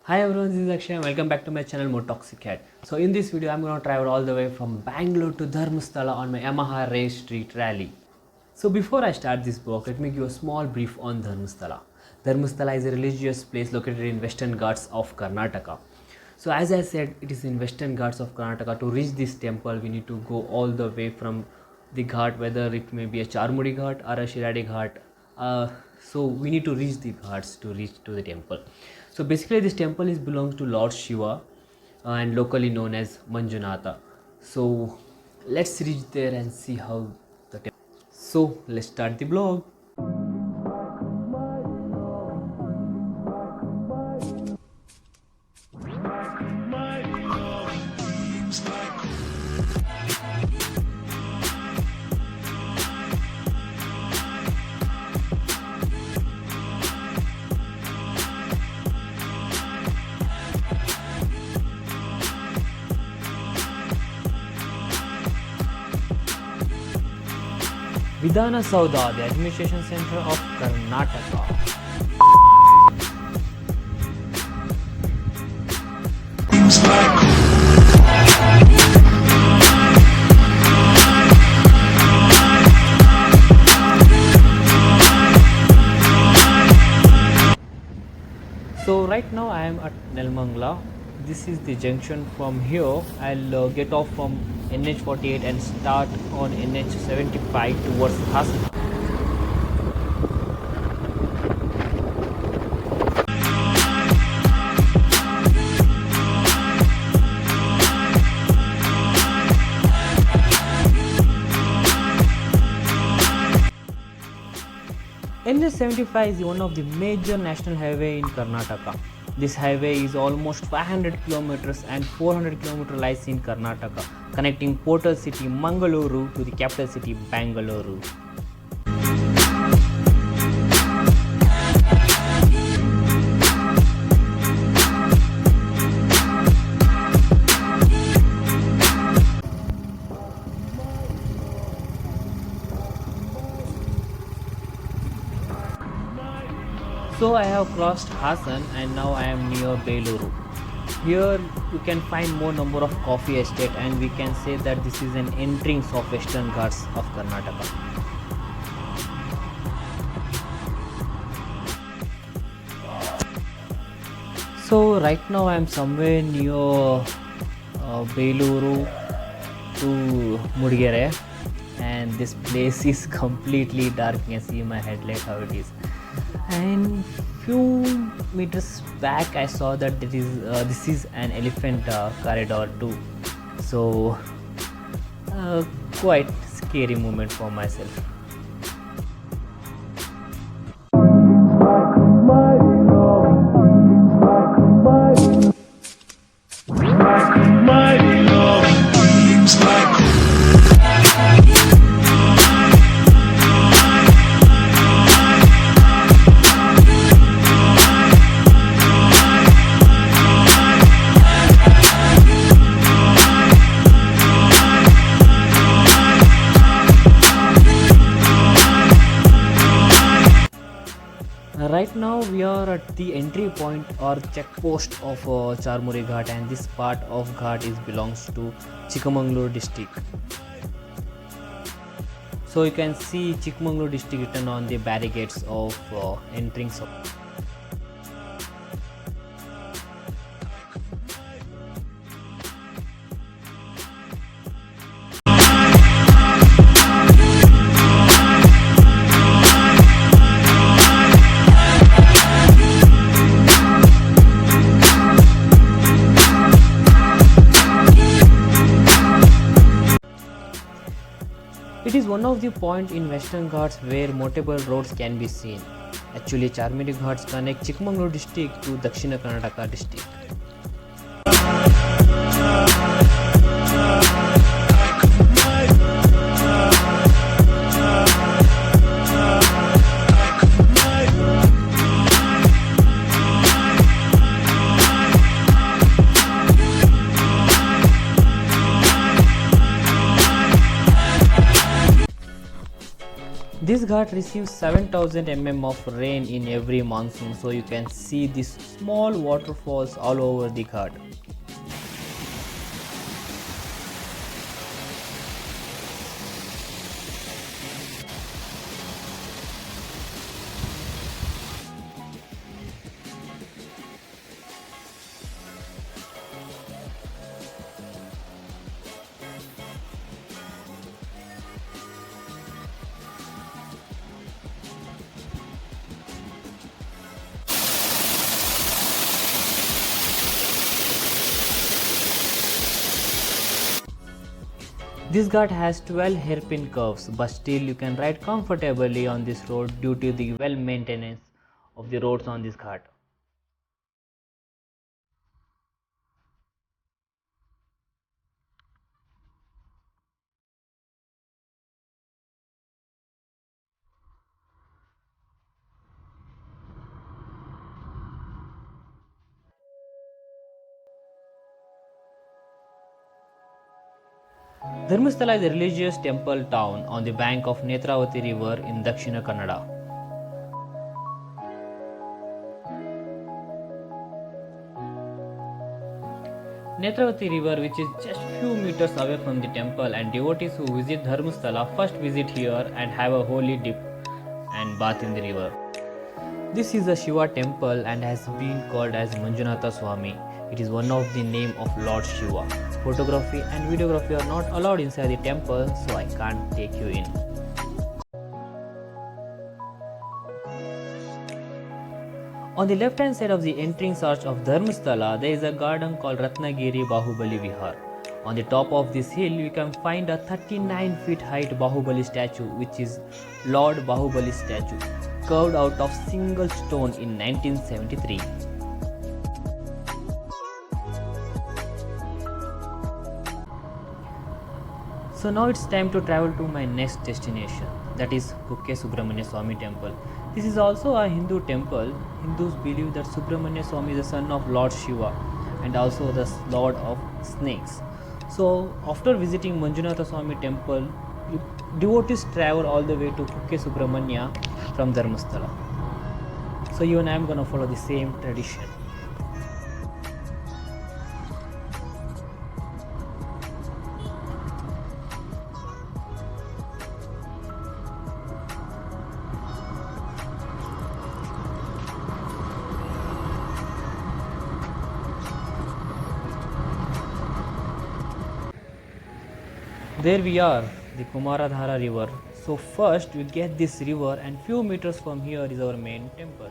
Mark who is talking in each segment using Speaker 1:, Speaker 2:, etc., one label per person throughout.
Speaker 1: Hi everyone, this is Akshay and welcome back to my channel More Toxic Cat. So in this video I'm going to travel all the way from Bangalore to Dharmasthala on my Yamaha Race Street Rally. So before I start this vlog, let me give a small brief on Dharmasthala. Dharmasthala is a religious place located in Western Ghats of Karnataka. So as I said, it is in Western Ghats of Karnataka. To reach this temple we need to go all the way from the ghat, whether it may be a Charmudi Ghat or a Shiradi Ghat. So we need to reach the ghats to reach to the temple. So basically this temple belongs to Lord Shiva and locally known as Manjunatha. So let's reach there and see how the temple. So let's start the vlog. Vidhana Saudha, the administration center of Karnataka. So right now I am at Nelmangla. This is the junction. From here I'll get off from NH48 and start on NH75 towards Hassan. NH75 is one of the major national highway in Karnataka. This highway is almost 500 kilometers and 400 kilometers lies in Karnataka, connecting portal city Mangaluru to the capital city Bangalore. So I have crossed Hassan and now I am near Beluru. Here you can find more number of coffee estate and we can say that this is an entrance of Western Ghats of Karnataka. So right now I am somewhere near Beluru to Mudigere, and this place is completely dark. You can see my headlight how it is. And few meters back I saw that this is an elephant corridor too. So quite scary moment for myself. Right now we are at the entry point or check post of Charmuri Ghat, and this part of Ghat belongs to Chikmagalur district. So you can see Chikmagalur district written on the barricades of entering. It is one of the points in Western Ghats where multiple roads can be seen. Actually, Charmudi Ghats connect Chikmagalur district to Dakshina Karnataka district. This ghat receives 7000 mm of rain in every monsoon, so you can see these small waterfalls all over the ghat. This ghat has 12 hairpin curves, but still you can ride comfortably on this road due to the well maintenance of the roads on this ghat. Dharmasthala is a religious temple town on the bank of Netravati river in Dakshina Kannada. Netravati river, which is just few meters away from the temple, and devotees who visit Dharmasthala first visit here and have a holy dip and bath in the river. This is a Shiva temple and has been called as Manjunatha Swami. It is one of the name of Lord Shiva. Photography and videography are not allowed inside the temple, so I can't take you in. On the left hand side of the entrance arch of Dharmasthala, there is a garden called Ratnagiri Bahubali Vihar. On the top of this hill, you can find a 39 feet height Bahubali statue, which is Lord Bahubali statue, carved out of single stone in 1973. So now it's time to travel to my next destination, that is Kukke Subramanya Swami temple. This is also a Hindu temple. Hindus believe that Subramanya Swami is the son of Lord Shiva and also the Lord of Snakes. So after visiting Manjunatha Swami temple, devotees travel all the way to Kukke Subramanya from Dharmasthala. So you and I am going to follow the same tradition. There we are, the Kumaradhara river. So first we get this river, and few meters from here is our main temple.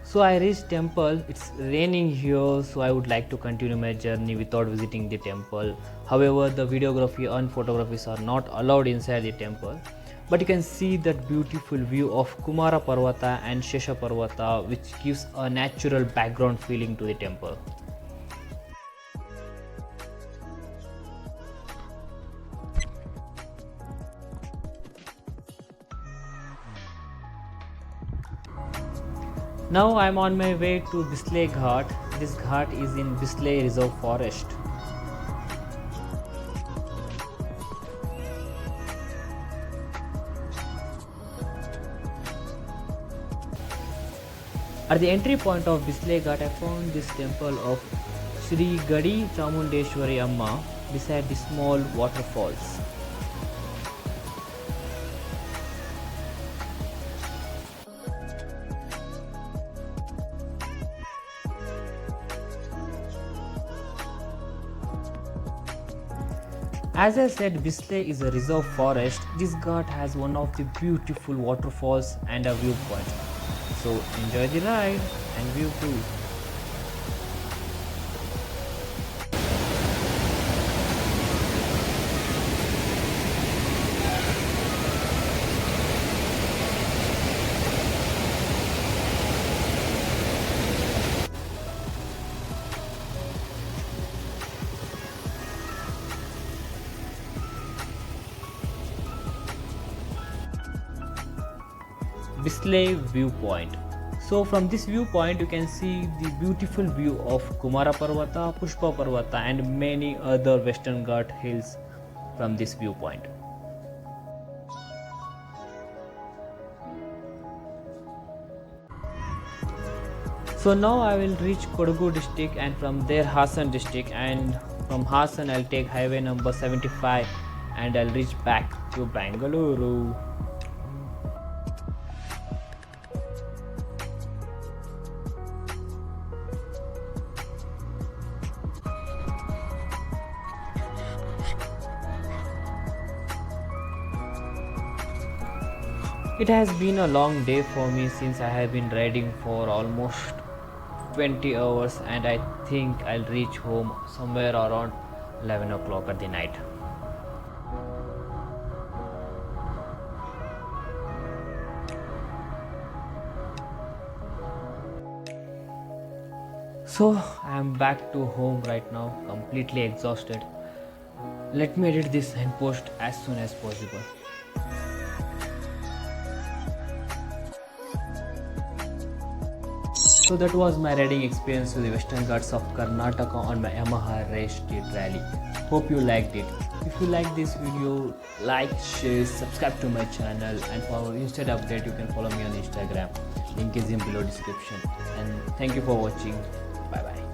Speaker 1: So I reached temple. It's raining here, so I would like to continue my journey without visiting the temple. However, the videography and photographies are not allowed inside the temple. But you can see that beautiful view of Kumara Parvata and Shesha Parvata, which gives a natural background feeling to the temple. Now I am on my way to Bislay Ghat. This ghat is in Bislay Reserve Forest. At the entry point of Bislay Ghat, I found this temple of Sri Gadi Chamundeshwari Amma beside the small waterfalls. As I said, Bislay is a reserve forest. This ghat has one of the beautiful waterfalls and a viewpoint. So enjoy the ride and view too. Bislay viewpoint. So from this viewpoint you can see the beautiful view of Kumara Parvata, Pushpa Parvata and many other Western Ghat hills from this viewpoint. So now I will reach Kodagu district and from there Hassan district, and from Hassan I'll take highway number 75 and I'll reach back to Bangalore. It has been a long day for me since I have been riding for almost 20 hours, and I think I'll reach home somewhere around 11 o'clock at the night. So I am back to home right now, completely exhausted. Let me edit this and post as soon as possible. So that was my riding experience to the Western Ghats of Karnataka on my Yamaha Race Street Rally. Hope you liked it. If you like this video, like, share, subscribe to my channel, and for our instant update you can follow me on Instagram. Link is in below description. And thank you for watching. Bye bye.